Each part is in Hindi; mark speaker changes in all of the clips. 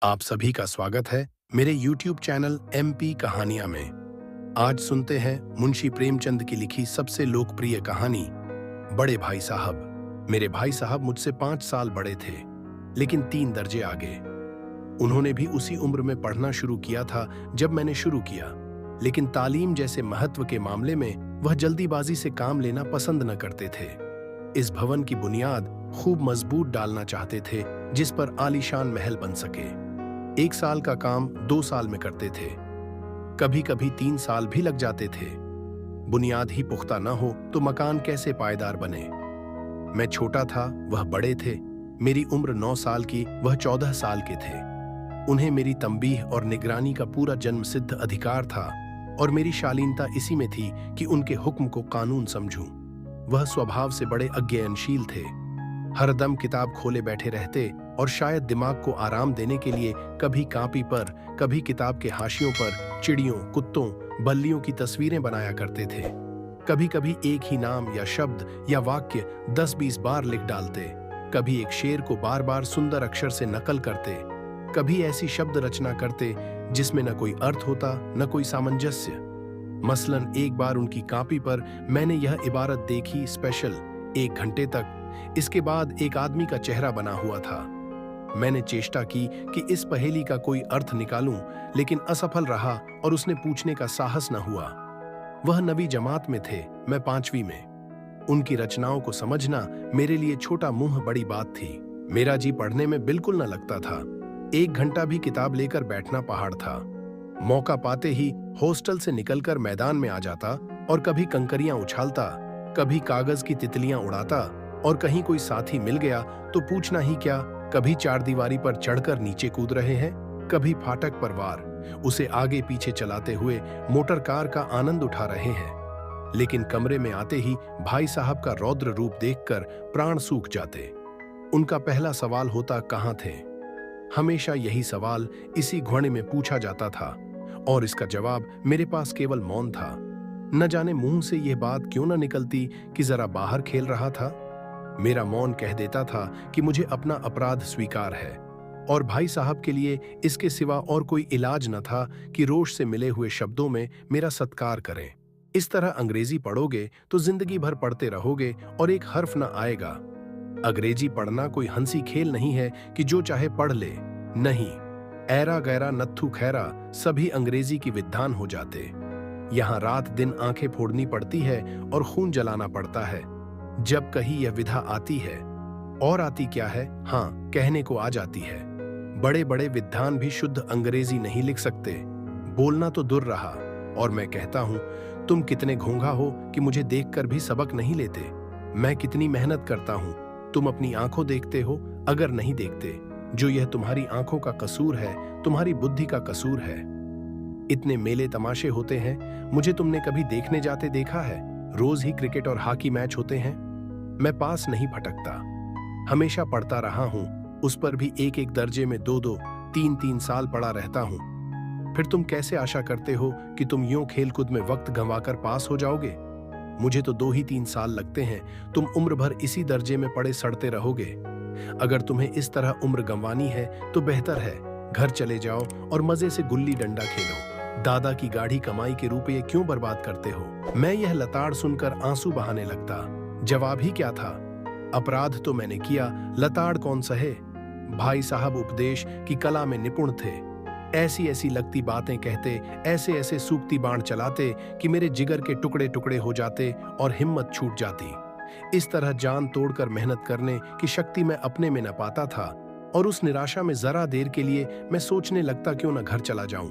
Speaker 1: आप सभी का स्वागत है मेरे YouTube चैनल MP कहानियां में। आज सुनते हैं मुंशी प्रेमचंद की लिखी सबसे लोकप्रिय कहानी बड़े भाई साहब। मेरे भाई साहब मुझसे 5 साल बड़े थे, लेकिन 3 दर्जे आगे। उन्होंने भी उसी उम्र में पढ़ना शुरू किया था जब मैंने शुरू किया, लेकिन तालीम जैसे महत्व के मामले में वह जल्दीबाजी से काम लेना पसंद न करते थे। इस भवन की बुनियाद खूब मजबूत डालना चाहते थे, जिस पर आलीशान महल बन सके। 1 साल का काम 2 साल में करते थे, कभी कभी 3 साल भी लग जाते थे। बुनियाद ही पुख्ता न हो तो मकान कैसे पायदार बने। मैं छोटा था, वह बड़े थे। मेरी उम्र 9 साल की, वह 14 साल के थे। उन्हें मेरी तंबीह और निगरानी का पूरा जन्मसिद्ध अधिकार था, और मेरी शालीनता इसी में थी कि उनके हुक्म को कानून समझूं। वह स्वभाव से बड़े अज्ञानशील थे, हरदम किताब खोले बैठे रहते और शायद दिमाग को आराम देने के लिए कभी कॉपी पर, कभी किताब के हाशियों पर चिड़ियों, कुत्तों, बल्लियों की तस्वीरें बनाया करते थे। कभी कभी एक ही नाम या शब्द या वाक्य 10-20 बार लिख डालते। कभी एक शेर को बार बार सुंदर अक्षर से नकल करते। कभी ऐसी शब्द रचना करते जिसमें न कोई अर्थ होता, न कोई सामंजस्य। मसलन एक बार उनकी कॉपी पर मैंने यह इबारत देखी, स्पेशल 1 घंटे तक। इसके बाद एक आदमी का चेहरा बना हुआ था। मैंने चेष्टा की कि इस पहेली का कोई अर्थ निकालूं, लेकिन असफल रहा और उसने पूछने का साहस न हुआ। वह नवी जमात में थे, मैं 5वीं में। उनकी रचनाओं को समझना मेरे लिए छोटा मुंह बड़ी बात थी। मेरा जी पढ़ने में बिल्कुल न लगता था। 1 घंटा भी किताब लेकर बैठना पहाड़ था। मौका पाते ही हॉस्टल से निकलकर मैदान में आ जाता और कभी कंकरियां उछालता, कभी कागज की तितलियां उड़ाता, और कहीं कोई साथी मिल गया तो पूछना ही क्या, कभी चारदीवारी पर चढ़कर नीचे कूद रहे हैं, कभी फाटक पर वार, उसे आगे पीछे चलाते हुए मोटर कार का आनंद उठा रहे हैं। लेकिन कमरे में आते ही भाई साहब का रौद्र रूप देखकर प्राण सूख जाते। उनका पहला सवाल होता, कहाँ थे? हमेशा यही सवाल इसी घुड़े में पूछा जाता था, और इसका जवाब मेरे पास केवल मौन था। न जाने मुंह से यह बात क्यों न निकलती कि जरा बाहर खेल रहा था। मेरा मौन कह देता था कि मुझे अपना अपराध स्वीकार है, और भाई साहब के लिए इसके सिवा और कोई इलाज न था कि रोष से मिले हुए शब्दों में मेरा सत्कार करें। इस तरह अंग्रेजी पढ़ोगे तो जिंदगी भर पढ़ते रहोगे और एक हर्फ न आएगा। अंग्रेजी पढ़ना कोई हंसी खेल नहीं है कि जो चाहे पढ़ ले। नहीं, ऐरा गैरा नत्थु खैरा सभी अंग्रेजी की विद्वान हो जाते। यहाँ रात दिन आंखें फोड़नी पड़ती है और खून जलाना पड़ता है जब कहीं यह विधा आती है। और आती क्या है? हाँ, कहने को आ जाती है। बड़े बड़े विद्वान भी शुद्ध अंग्रेजी नहीं लिख सकते, बोलना तो दूर रहा। और मैं कहता हूं, तुम कितने घोंघा हो कि मुझे देखकर भी सबक नहीं लेते। मैं कितनी मेहनत करता हूं, तुम अपनी आंखों देखते हो? अगर नहीं देखते, जो यह तुम्हारी आंखों का कसूर है, तुम्हारी बुद्धि का कसूर है। इतने मेले तमाशे होते हैं, मुझे तुमने कभी देखने जाते देखा है? रोज ही क्रिकेट और हॉकी मैच होते हैं। मैं पास नहीं भटकता, हमेशा पढ़ता रहा हूं, उस पर भी एक एक दर्जे में 2-2, 3-3 साल पढ़ा रहता हूं। फिर तुम कैसे आशा करते हो कि तुम यूं खेलकूद में वक्त गंवाकर पास हो जाओगे? मुझे तो 2 ही 3 साल लगते हैं, तुम उम्र भर इसी दर्जे में पड़े सड़ते रहोगे। अगर तुम्हें इस तरह उम्र गंवानी है तो बेहतर है घर चले जाओ और मजे से गुल्ली डंडा खेलो। दादा की गाढ़ी कमाई के रुपये क्यों बर्बाद करते हो? मैं यह लताड़ सुनकर आंसू बहाने लगता। जवाब ही क्या था? अपराध तो मैंने किया, लताड़ कौन सहे। भाई साहब उपदेश की कला में निपुण थे। ऐसी ऐसी लगती बातें कहते, ऐसे ऐसे सूक्ति बाण चलाते कि मेरे जिगर के टुकड़े टुकड़े हो जाते और हिम्मत छूट जाती। इस तरह जान तोड़कर मेहनत करने की शक्ति मैं अपने में न पाता था, और उस निराशा में जरा देर के लिए मैं सोचने लगता, क्यों न घर चला जाऊं।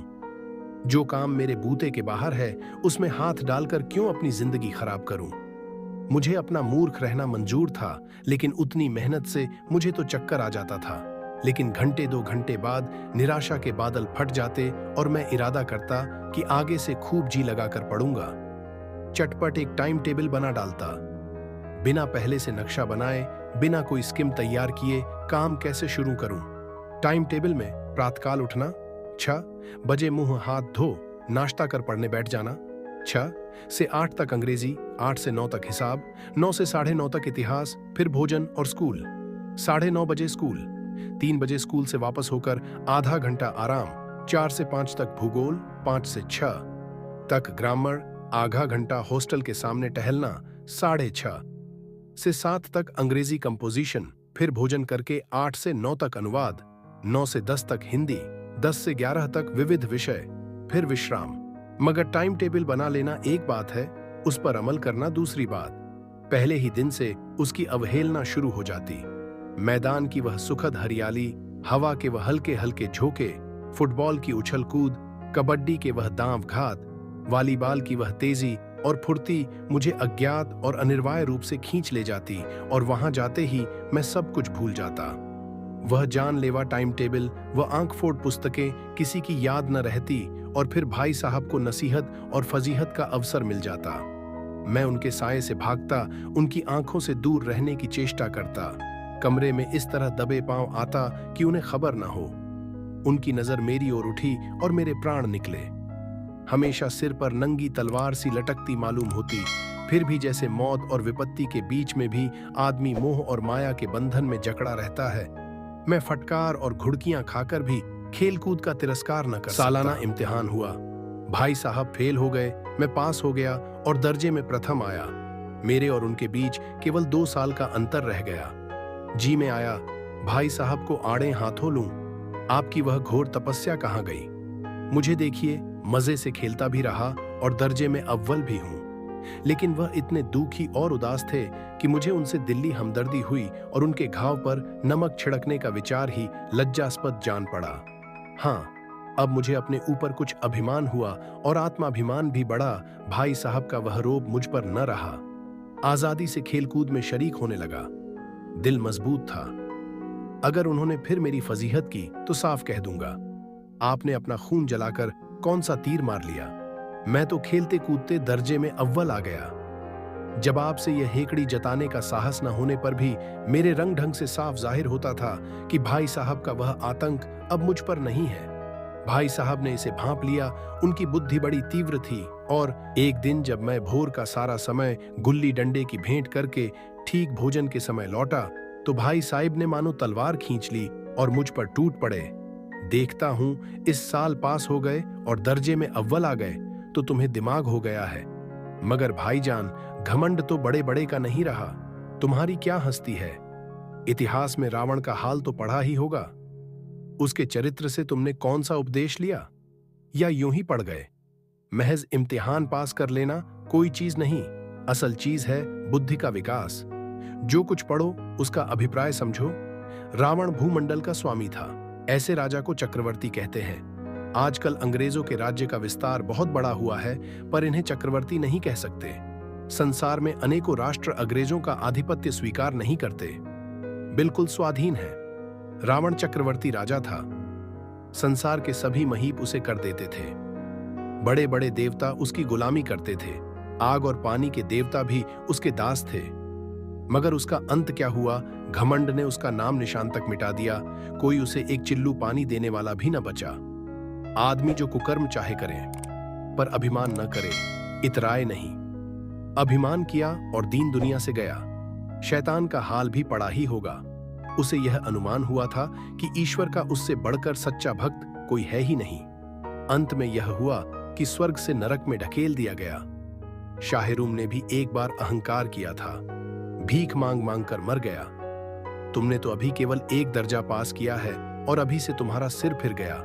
Speaker 1: जो काम मेरे बूते के बाहर है, उसमें हाथ डालकर क्यों अपनी जिंदगी खराब करूं। मुझे अपना मूर्ख रहना मंजूर था, लेकिन उतनी मेहनत से मुझे तो चक्कर आ जाता था। लेकिन घंटे 2 घंटे बाद निराशा के बादल फट जाते और मैं इरादा करता कि आगे से खूब जी लगाकर पढ़ूंगा। चटपट एक टाइम टेबल बना डालता, बिना पहले से नक्शा बनाए, बिना कोई स्कीम तैयार किए काम कैसे शुरू करूं। टाइम टेबल में प्रातःकाल उठना, 6 बजे मुंह हाथ धो नाश्ता कर पढ़ने बैठ जाना, 6 से 8 तक अंग्रेजी, 8 से 9 तक हिसाब, 9 से 9:30 तक इतिहास, फिर भोजन और स्कूल, 9:30 बजे स्कूल, 3 बजे स्कूल से वापस होकर आधा घंटा आराम, 4 से 5 तक भूगोल, 5 से 6 तक ग्रामर, आधा घंटा हॉस्टल के सामने टहलना, 6:30 से 7 तक अंग्रेजी कंपोजिशन, फिर भोजन करके 8 से 9 तक अनुवाद, 9 से 10 तक हिंदी, 10 से 11 तक विविध विषय, फिर विश्राम। मगर टाइम टेबल बना लेना एक बात है, उस पर अमल करना दूसरी बात। पहले ही दिन से उसकी अवहेलना शुरू हो जाती। मैदान की वह सुखद हरियाली, हवा के वह हल्के हल्के झोंके, फुटबॉल की उछल कूद, कबड्डी के वह दांव घात, वॉलीबॉल की वह तेजी और फुर्ती मुझे अज्ञात और अनिर्वाय रूप से खींच ले जाती, और वहां जाते ही मैं सब कुछ भूल जाता। वह जानलेवा टाइम टेबल, वह आंख फोड़ पुस्तकें किसी की याद न रहती, और फिर भाई साहब को नसीहत और फजीहत का अवसर मिल जाता। मैं उनके साये से भागता, उनकी आंखों से दूर रहने की चेष्टा करता, कमरे में इस तरह दबे पांव आता कि उन्हें खबर न हो। उनकी नजर मेरी ओर उठी और मेरे प्राण निकले। हमेशा सिर पर नंगी तलवार सी लटकती मालूम होती, फिर भी जैसे मौत और विपत्ति के बीच में भी आदमी मोह और माया के बंधन में जकड़ा रहता है। मैं फटकार और घुड़कियां खाकर भी खेलकूद का तिरस्कार न कर सालाना इम्तिहान हुआ। भाई साहब फेल हो गए, मैं पास हो गया और दर्जे में प्रथम आया। मेरे और उनके बीच केवल 2 साल का अंतर रह गया। जी में आया, भाई साहब को आड़े हाथों लूं। आपकी वह घोर तपस्या कहाँ गई? मुझे देखिए, मजे से खेलता भी रहा और दर्जे में अव्वल भी हूं। लेकिन वह इतने दुखी और उदास थे कि मुझे उनसे दिली हमदर्दी हुई और उनके घाव पर नमक छिड़कने का विचार ही लज्जास्पद जान पड़ा। हाँ, अब मुझे अपने ऊपर कुछ अभिमान हुआ और आत्माभिमान भी बढ़ा। भाई साहब का वह रोब मुझ पर न रहा। आजादी से खेलकूद में शरीक होने लगा। दिल मजबूत था। अगर उन्होंने फिर मेरी फजीहत की तो साफ कह दूंगा, आपने अपना खून जलाकर कौन सा तीर मार लिया? मैं तो खेलते कूदते दर्जे में अव्वल आ गया। जब आपसे यह हेकड़ी जताने का साहस न होने पर भी मेरे रंग ढंग से साफ जाहिर होता था कि भाई साहब का वह आतंक अब मुझ पर नहीं है। भाई साहब ने इसे भांप लिया। उनकी बुद्धि बड़ी तीव्र थी, और एक दिन जब मैं भोर का सारा समय गुल्ली डंडे की भेंट करके ठीक भोजन के समय लौटा, तो भाई साहिब ने मानो तलवार खींच ली और मुझ पर टूट पड़े। देखता हूं इस साल पास हो गए और दर्जे में अव्वल आ गए तो तुम्हें दिमाग हो गया है। मगर भाईजान, घमंड तो बड़े बड़े का नहीं रहा। तुम्हारी क्या हस्ती है? इतिहास में रावण का हाल तो पढ़ा ही होगा। उसके चरित्र से तुमने कौन सा उपदेश लिया, या यूं ही पढ़ गए? महज इम्तिहान पास कर लेना कोई चीज नहीं। असल चीज है बुद्धि का विकास। जो कुछ पढ़ो उसका अभिप्राय समझो। रावण भूमंडल का स्वामी था। ऐसे राजा को चक्रवर्ती कहते हैं। आजकल अंग्रेजों के राज्य का विस्तार बहुत बड़ा हुआ है, पर इन्हें चक्रवर्ती नहीं कह सकते। संसार में अनेकों राष्ट्र अंग्रेजों का आधिपत्य स्वीकार नहीं करते, बिल्कुल स्वाधीन है। रावण चक्रवर्ती राजा था। संसार के सभी महीप उसे कर देते थे। बड़े बड़े देवता उसकी गुलामी करते थे। आग और पानी के देवता भी उसके दास थे। मगर उसका अंत क्या हुआ? घमंड ने उसका नाम निशान तक मिटा दिया। कोई उसे एक चिल्लू पानी देने वाला भी न बचा। आदमी जो कुकर्म चाहे करे, पर अभिमान न करे, इतराए नहीं। अभिमान किया और दीन दुनिया से गया। शैतान का हाल भी पड़ा ही होगा। उसे यह अनुमान हुआ था कि ईश्वर का उससे बढ़कर सच्चा भक्त कोई है ही नहीं। अंत में यह हुआ कि स्वर्ग से नरक में ढकेल दिया गया। शाहिरूम ने भी एक बार अहंकार किया था, भीख मांग मांग कर मर गया। तुमने तो अभी केवल 1 दर्जा पास किया है और अभी से तुम्हारा सिर फिर गया।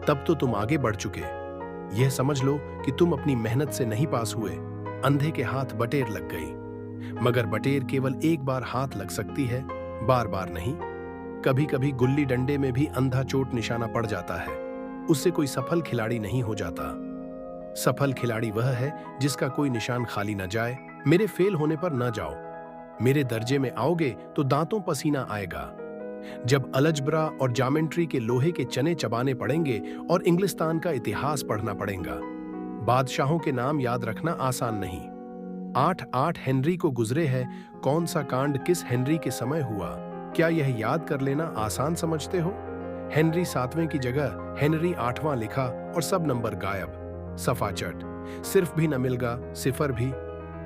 Speaker 1: तब तो तुम आगे बढ़ चुके। यह समझ लो कि तुम अपनी मेहनत से नहीं पास हुए। अंधे के हाथ बटेर लग गई। मगर बटेर केवल एक बार हाथ लग सकती है, बार बार नहीं। कभी कभी गुल्ली डंडे में भी अंधा चोट निशाना पड़ जाता है। उससे कोई सफल खिलाड़ी नहीं हो जाता। सफल खिलाड़ी वह है जिसका कोई निशान खाली न जाए। मेरे फेल होने पर न जाओ। मेरे दर्जे में आओगे तो दांतों पसीना आएगा। जब अलजब्रा और ज्योमेट्री के लोहे के चने चबाने पड़ेंगे और इंग्लिस्तान का इतिहास पढ़ना पड़ेगा। बादशाहों के नाम याद रखना आसान नहीं। 8 हेनरी को गुजरे है। कौन सा कांड किस हेनरी के समय हुआ, क्या यह याद कर लेना आसान समझते हो? हेनरी 7वें की जगह हेनरी 8वां लिखा और सब नंबर गायब। सफाचट, सिर्फ भी न मिलगा, सिफर भी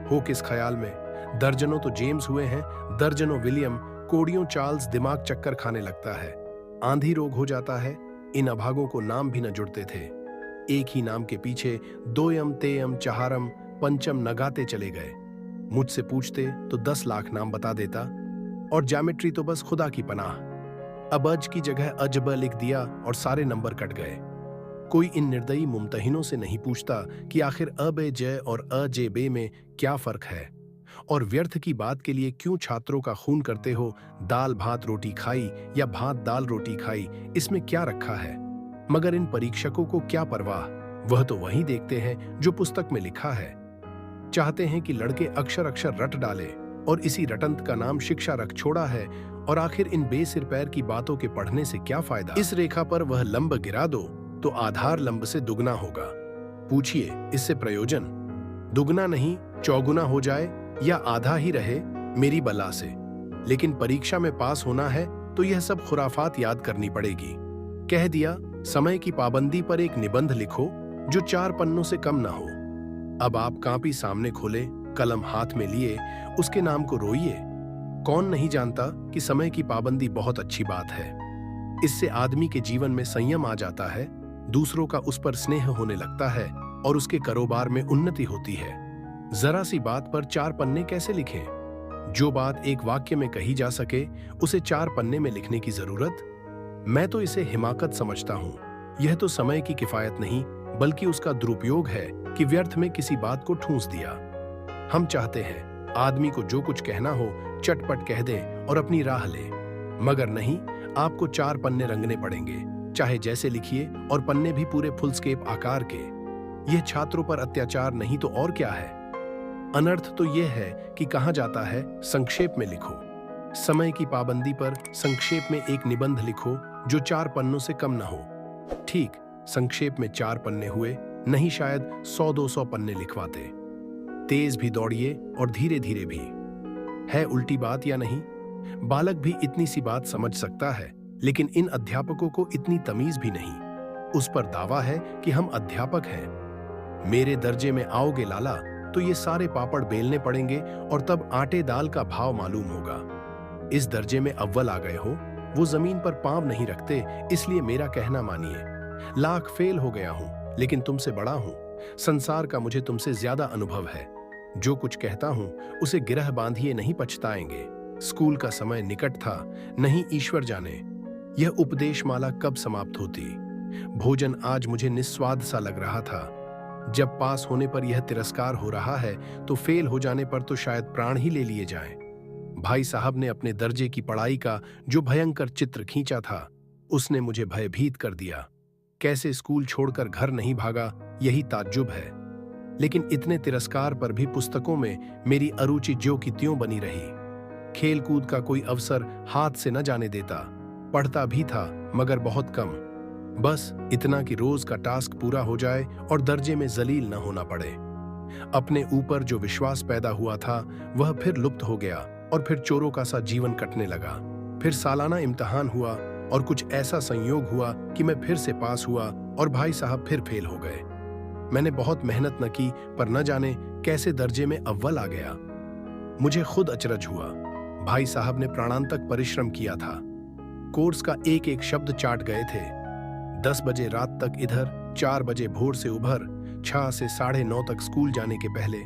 Speaker 1: हो किस ख्याल में। दर्जनों तो जेम्स हुए हैं, दर्जनों विलियम, कोड़ियों चार्ल्स। दिमाग चक्कर खाने लगता है। आंधी रोग हो जाता है। इन अभागों को नाम भी न जुड़ते थे। एक ही नाम के पीछे दोयम तेयम चहारम पंचम नगाते चले गए। मुझसे पूछते तो 10 लाख नाम बता देता, और ज्योमेट्री तो बस खुदा की पनाह। अब अज की जगह अजब लिख दिया और सारे नंबर कट गए। कोई इन निर्दयी मुमतहिनों से नहीं पूछता कि आखिर अबे जय और अजे बे में क्या फर्क है, और व्यर्थ की बात के लिए क्यों छात्रों का खून करते हो। दाल भात रोटी खाई या भात दाल रोटी खाई, इसमें क्या रखा है। मगर इन परीक्षकों को क्या परवाह, वह तो वही देखते हैं जो पुस्तक में लिखा है। चाहते हैं कि लड़के अक्षर अक्षर रट डाले, और इसी रटंत का नाम शिक्षा रख छोड़ा है। और आखिर इन बेसिर पैर की बातों के पढ़ने से क्या फायदा। इस रेखा पर वह लंब गिरा दो तो आधार लंब से दुगना होगा। पूछिए इससे प्रयोजन दुगना नहीं चौगुना हो जाए, या आधा ही रहे मेरी बला से। लेकिन परीक्षा में पास होना है तो यह सब खुराफात याद करनी पड़ेगी। कह दिया समय की पाबंदी पर एक निबंध लिखो जो 4 पन्नों से कम ना हो। अब आप कापी सामने खोले, कलम हाथ में लिए उसके नाम को रोइए। कौन नहीं जानता कि समय की पाबंदी बहुत अच्छी बात है। इससे आदमी के जीवन में संयम आ जाता है, दूसरों का उस पर स्नेह होने लगता है, और उसके कारोबार में उन्नति होती है। जरा सी बात पर 4 पन्ने कैसे लिखें। जो बात एक वाक्य में कही जा सके उसे 4 पन्ने में लिखने की जरूरत। मैं तो इसे हिमाकत समझता हूं। यह तो समय की किफायत नहीं बल्कि उसका दुरुपयोग है कि व्यर्थ में किसी बात को ठूंस दिया। हम चाहते हैं आदमी को जो कुछ कहना हो चटपट कह दें और अपनी राह ले, मगर नहीं, आपको 4 पन्ने रंगने पड़ेंगे, चाहे जैसे लिखिए, और पन्ने भी पूरे फुलस्केप आकार के। यह छात्रों पर अत्याचार नहीं तो और क्या है। अनर्थ तो यह है कि कहा जाता है संक्षेप में लिखो। समय की पाबंदी पर संक्षेप में एक निबंध लिखो जो 4 पन्नों से कम न हो। ठीक, संक्षेप में 4 पन्ने हुए, नहीं शायद 100-200 पन्ने लिखवाते। तेज भी दौड़िए और धीरे धीरे भी। है उल्टी बात या नहीं? बालक भी इतनी सी बात समझ सकता है, लेकिन इन अध्यापकों को इतनी तमीज भी नहीं। उस पर दावा है कि हम अध्यापक हैं। मेरे दर्जे में आओगे लाला तो ये सारे पापड़ बेलने पड़ेंगे, और तब आटे दाल का भाव मालूम होगा। इस दर्जे में अव्वल आ गए हो, वो जमीन पर पांव नहीं रखते, इसलिए मेरा कहना मानिए। लाख फेल हो गया हूं, लेकिन तुमसे बड़ा हूं। संसार का मुझे तुमसे ज्यादा अनुभव है। जो कुछ कहता हूं उसे गिरह बांधिए, नहीं पछताएंगे। स्कूल का समय निकट था, नहीं ईश्वर जाने यह उपदेश माला कब समाप्त होती। भोजन आज मुझे निस्वाद सा लग रहा था। जब पास होने पर यह तिरस्कार हो रहा है तो फेल हो जाने पर तो शायद प्राण ही ले लिए जाएं। भाई साहब ने अपने दर्जे की पढ़ाई का जो भयंकर चित्र खींचा था, उसने मुझे भयभीत कर दिया। कैसे स्कूल छोड़कर घर नहीं भागा, यही ताज्जुब है। लेकिन इतने तिरस्कार पर भी पुस्तकों में मेरी अरुचि ज्यों की त्यों बनी रही। खेलकूद का कोई अवसर हाथ से न जाने देता। पढ़ता भी था मगर बहुत कम, बस इतना कि रोज का टास्क पूरा हो जाए और दर्जे में जलील न होना पड़े। अपने ऊपर जो विश्वास पैदा हुआ था वह फिर लुप्त हो गया, और फिर चोरों का सा जीवन कटने लगा। फिर सालाना इम्तिहान हुआ और कुछ ऐसा संयोग हुआ कि मैं फिर से पास हुआ और भाई साहब फिर फेल हो गए। मैंने बहुत मेहनत न की, पर न जाने कैसे दर्जे में अव्वल आ गया। मुझे खुद अचरज हुआ। भाई साहब ने प्राणांतक परिश्रम किया था। कोर्स का एक एक शब्द चाट गए थे। 10 बजे रात तक इधर, 4 बजे भोर से उभर, 6 से 9:30 तक स्कूल जाने के पहले।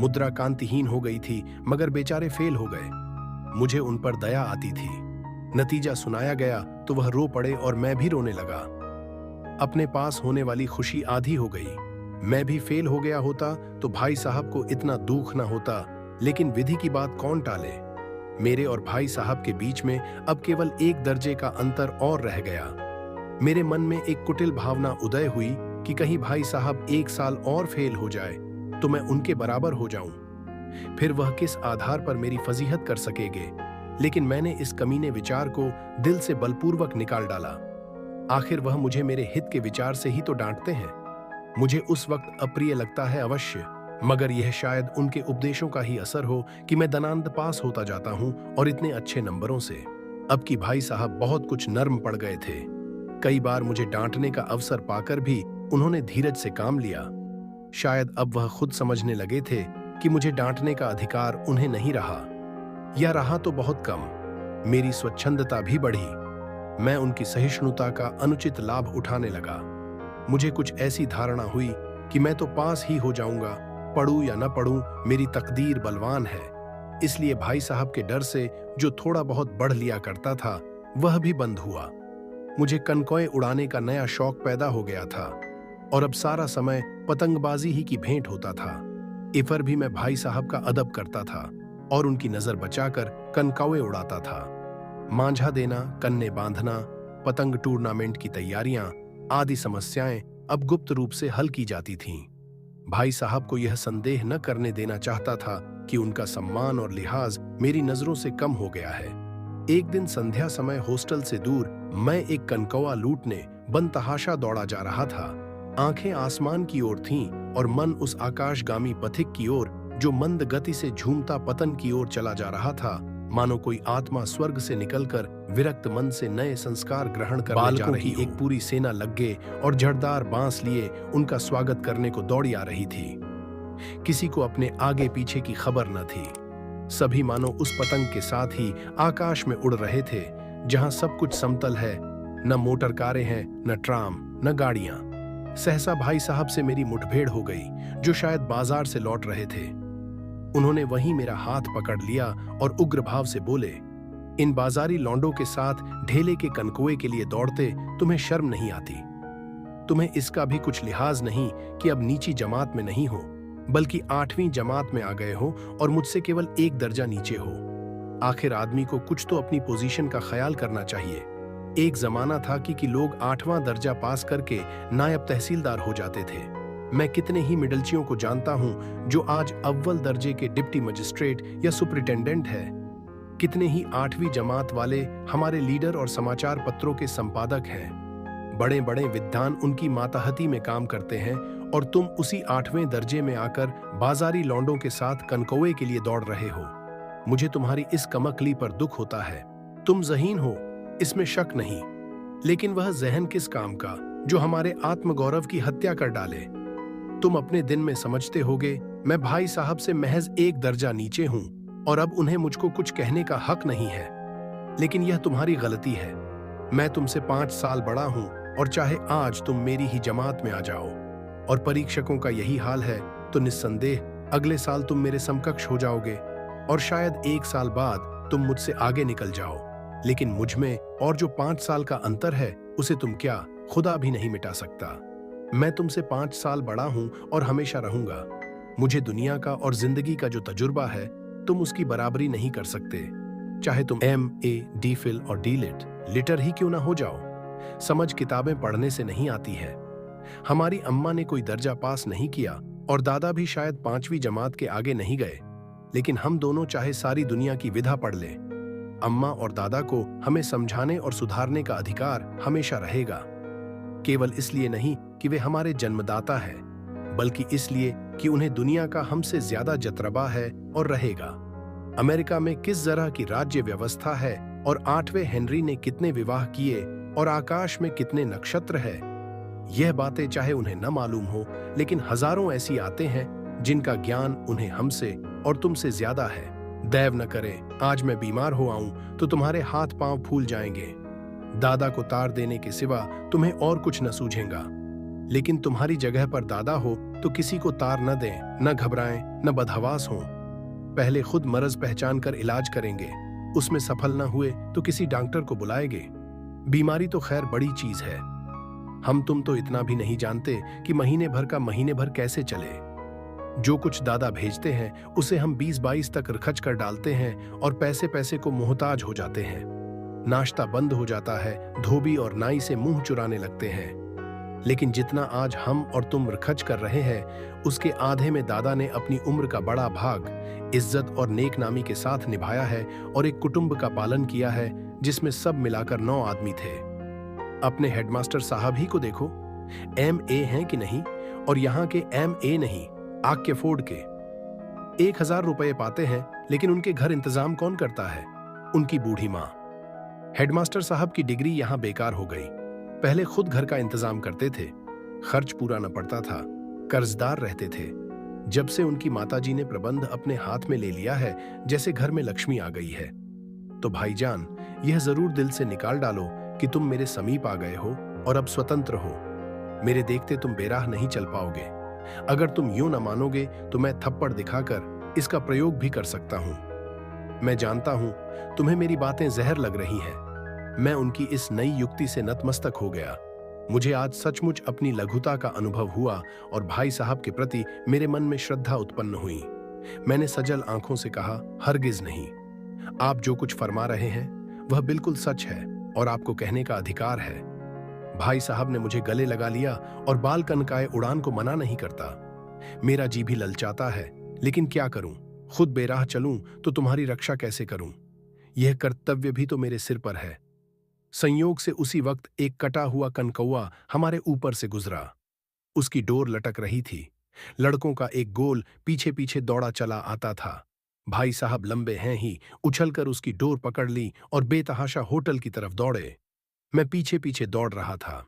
Speaker 1: मुद्रा कांतिहीन हो गई थी, मगर बेचारे फेल हो गए। मुझे उन पर दया आती थी। नतीजा सुनाया गया तो वह रो पड़े और मैं भी रोने लगा। अपने पास होने वाली खुशी आधी हो गई। मैं भी फेल हो गया होता तो भाई साहब को इतना दुख न होता, लेकिन विधि की बात कौन टाले। मेरे और भाई साहब के बीच में अब केवल 1 दर्जे का अंतर और रह गया। मेरे मन में एक कुटिल भावना उदय हुई कि कहीं भाई साहब 1 साल और फेल हो जाए तो मैं उनके बराबर हो जाऊं। फिर वह किस आधार पर मेरी फजीहत कर सकेंगे। लेकिन मैंने इस कमीने विचार को दिल से बलपूर्वक निकाल डाला। आखिर वह मुझे मेरे हित के विचार से ही तो डांटते हैं। मुझे उस वक्त अप्रिय लगता है अवश्य, मगर यह शायद उनके उपदेशों का ही असर हो कि मैं दनांत पास होता जाता हूं, और इतने अच्छे नंबरों से। अब की भाई साहब बहुत कुछ नर्म पड़ गए थे। कई बार मुझे डांटने का अवसर पाकर भी उन्होंने धीरज से काम लिया। शायद अब वह खुद समझने लगे थे कि मुझे डांटने का अधिकार उन्हें नहीं रहा, या रहा तो बहुत कम। मेरी स्वच्छंदता भी बढ़ी। मैं उनकी सहिष्णुता का अनुचित लाभ उठाने लगा। मुझे कुछ ऐसी धारणा हुई कि मैं तो पास ही हो जाऊंगा, पढ़ूं या न पढ़ूं, मेरी तकदीर बलवान है। इसलिए भाई साहब के डर से जो थोड़ा बहुत बढ़ लिया करता था, वह भी बंद हुआ। मुझे कनकौए उड़ाने का नया शौक पैदा हो गया था और अब सारा समय पतंगबाजी ही की भेंट होता था। इफर भी मैं भाई साहब का अदब करता था और उनकी नजर बचाकर कनकौए उड़ाता था। मांझा देना, कन्ने बांधना, पतंग टूर्नामेंट की तैयारियां आदि समस्याएं अब गुप्त रूप से हल की जाती थीं। भाई साहब को यह संदेह न करने देना चाहता था कि उनका सम्मान और लिहाज मेरी नजरों से कम हो गया है। एक दिन संध्या समय हॉस्टल से दूर मैं एक कनकौआ लूटने बनतहाशा दौड़ा जा रहा था। आंखें आसमान की ओर थीं और मन उस आकाशगामी पथिक की ओर जो मंद गति से झूमता पतन की ओर चला जा रहा था, मानो कोई आत्मा स्वर्ग से निकलकर विरक्त मन से नए संस्कार ग्रहण करने जा रही एक पूरी सेना लग्गे और झड़दार बांस लिए उनका स्वागत करने को दौड़ी आ रही थी। किसी को अपने आगे पीछे की खबर न थी। सभी मानो उस पतंग के साथ ही आकाश में उड़ रहे थे जहां सब कुछ समतल है, न मोटर कारें हैं, न ट्राम, न गाड़ियां। सहसा भाई साहब से मेरी मुठभेड़ हो गई, जो शायद बाजार से लौट रहे थे। उन्होंने वहीं मेरा हाथ पकड़ लिया और उग्र भाव से बोले, इन बाजारी लौंडों के साथ ढेले के कनकुए के लिए दौड़ते तुम्हें शर्म नहीं आती? तुम्हें इसका भी कुछ लिहाज नहीं कि अब नीची जमात में नहीं हो, बल्कि 8वीं जमात में आ गए हो और मुझसे केवल एक दर्जा नीचे हो। आखिर आदमी को कुछ तो अपनी पोजीशन का ख्याल करना चाहिए। एक जमाना था कि लोग 8वां दर्जा पास करके नायब तहसीलदार हो जाते थे। मैं कितने ही मिडलचियों को जानता हूं जो आज अव्वल दर्जे के डिप्टी मजिस्ट्रेट या सुपरिटेंडेंट है। कितने ही 8वीं जमात वाले हमारे लीडर और समाचार पत्रों के संपादक हैं। बड़े बड़े विद्वान उनकी माताहती में काम करते हैं और तुम उसी 8वें दर्जे में आकर बाजारी लौंडों के साथ कनकौए के लिए दौड़ रहे हो। मुझे तुम्हारी इस कमकली पर दुख होता है। तुम ज़हीन हो, इसमें शक नहीं, लेकिन वह ज़हन किस काम का जो हमारे आत्मगौरव की हत्या कर डाले। तुम अपने दिन में समझते होगे मैं भाई साहब से महज एक दर्जा नीचे हूं और अब उन्हें मुझको कुछ कहने का हक नहीं है, लेकिन यह तुम्हारी गलती है। मैं तुमसे 5 साल बड़ा हूं और चाहे आज तुम मेरी ही जमात में आ जाओ और परीक्षकों का यही हाल है, तो निस्संदेह अगले साल तुम मेरे समकक्ष हो जाओगे और शायद 1 साल बाद तुम मुझसे आगे निकल जाओ। लेकिन मुझ में और जो 5 साल का अंतर है, उसे तुम क्या खुदा भी नहीं मिटा सकता। मैं तुमसे 5 साल बड़ा हूं और हमेशा रहूंगा। मुझे दुनिया का और जिंदगी का जो तजुर्बा है, तुम उसकी बराबरी नहीं कर सकते। चाहे तुम MA, DPhil और DLit लिटर ही क्यों ना हो जाओ। समझ किताबें पढ़ने से नहीं आती है। हमारी अम्मा ने कोई दर्जा पास नहीं किया और दादा भी शायद 5वीं जमात के आगे नहीं गए, लेकिन हम दोनों चाहे सारी दुनिया की विधा पढ़ लें, अम्मा और दादा को हमें समझाने और सुधारने का अधिकार हमेशा रहेगा। केवल इसलिए नहीं कि वे हमारे जन्मदाता हैं, बल्कि इसलिए कि उन्हें दुनिया का हमसे ज्यादा जतरबा है और रहेगा। अमेरिका में किस तरह की राज्य व्यवस्था है और 8वें हेनरी ने कितने विवाह किए और आकाश में कितने नक्षत्र है, यह बातें चाहे उन्हें न मालूम हो, लेकिन हजारों ऐसी आते हैं जिनका ज्ञान उन्हें हमसे और तुमसे ज्यादा है। दैव न करे आज मैं बीमार हो आऊं तो तुम्हारे हाथ पांव फूल जाएंगे। दादा को तार देने के सिवा तुम्हें और कुछ न सूझेगा, लेकिन तुम्हारी जगह पर दादा हो तो किसी को तार न दें, न घबराएं, न बदहवास हों। पहले खुद मर्ज पहचान कर इलाज करेंगे, उसमें सफल न हुए तो किसी डॉक्टर को बुलाएंगे। बीमारी तो खैर बड़ी चीज है। हम तुम तो इतना भी नहीं जानते कि महीने भर का महीने भर कैसे चले। जो कुछ दादा भेजते हैं उसे हम 20-22 तक खर्च कर डालते हैं और पैसे पैसे को मोहताज हो जाते हैं। नाश्ता बंद हो जाता है, धोबी और नाई से मुंह चुराने लगते हैं। लेकिन जितना आज हम और तुम खर्च कर रहे हैं, उसके आधे में दादा ने अपनी उम्र का बड़ा भाग इज्जत और नेकनामी के साथ निभाया है और एक कुटुंब का पालन किया है जिसमें सब मिलाकर 9 आदमी थे। अपने हेडमास्टर साहब ही को देखो, MA हैं कि नहीं, और यहाँ के MA नहीं, आक्यफोर्ड के 1000 रुपये पाते हैं, लेकिन उनके घर इंतजाम कौन करता है? उनकी बूढ़ी माँ। हेडमास्टर साहब की डिग्री यहाँ बेकार हो गई। पहले खुद घर का इंतजाम करते थे, खर्च पूरा न पड़ता था, कर्जदार रहते थे। जब से उनकी माताजी ने प्रबंध अपने हाथ में ले लिया है, जैसे घर में लक्ष्मी आ गई है। तो भाईजान, यह जरूर दिल से निकाल डालो कि तुम मेरे समीप आ गए हो और अब स्वतंत्र हो। मेरे देखते तुम बेराह नहीं चल पाओगे। अगर तुम यूं न मानोगे तो मैं थप्पड़ दिखाकर इसका प्रयोग भी कर सकता हूं। मैं जानता हूं तुम्हें मेरी बातें जहर लग रही हैं। मैं उनकी इस नई युक्ति से नतमस्तक हो गया। मुझे आज सचमुच अपनी लघुता का अनुभव हुआ और भाई साहब के प्रति मेरे मन में श्रद्धा उत्पन्न हुई। मैंने सजल आंखों से कहा, हरगिज नहीं। आप जो कुछ फरमा रहे हैं वह बिल्कुल सच है और आपको कहने का अधिकार है। भाई साहब ने मुझे गले लगा लिया और बाल कनकाए उड़ान को मना नहीं करता। मेरा जी भी ललचाता है, लेकिन क्या करूं? खुद बेराह चलूं तो तुम्हारी रक्षा कैसे करूं? यह कर्तव्य भी तो मेरे सिर पर है। संयोग से उसी वक्त एक कटा हुआ कनकौआ हमारे ऊपर से गुजरा। उसकी डोर लटक रही थी। लड़कों का एक गोल पीछे पीछे दौड़ा चला आता था। भाई साहब लंबे हैं ही उछलकर उसकी डोर पकड़ ली और बेतहाशा होटल की तरफ दौड़े। मैं पीछे पीछे दौड़ रहा था।